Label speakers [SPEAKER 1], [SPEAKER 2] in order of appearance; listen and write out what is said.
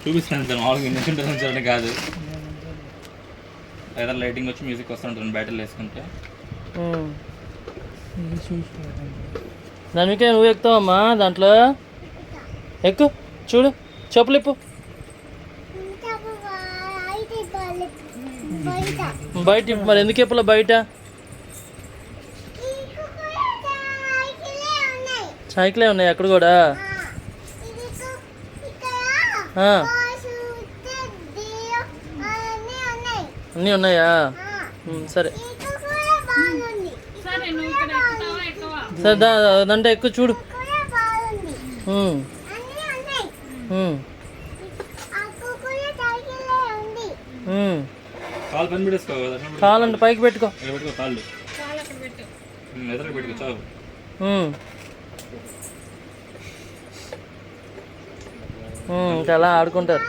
[SPEAKER 1] చూపిస్తాను సార్ మామూలుగా ఎన్ని చూడండి కాదు, ఏదైనా లైటింగ్ వచ్చి మ్యూజిక్ వస్తుంటుంది బ్యాటరీలు వేసుకుంటే.
[SPEAKER 2] దానికే నువ్వు ఎక్కుతావమ్మా దాంట్లో, ఎక్కు చూడు, చెప్పులు ఇప్పు. బయట ఇప్పు. మరి ఎందుకు ఇప్పులో బయట? సైకిలే ఉన్నాయి అక్కడ కూడా. అన్నీ ఉన్నాయా? సరే సరే అదంటే ఎక్కువ చూడు. కావాలంటే పైకి పెట్టుకో. ఇంకా అలా ఆడుకుంటారు.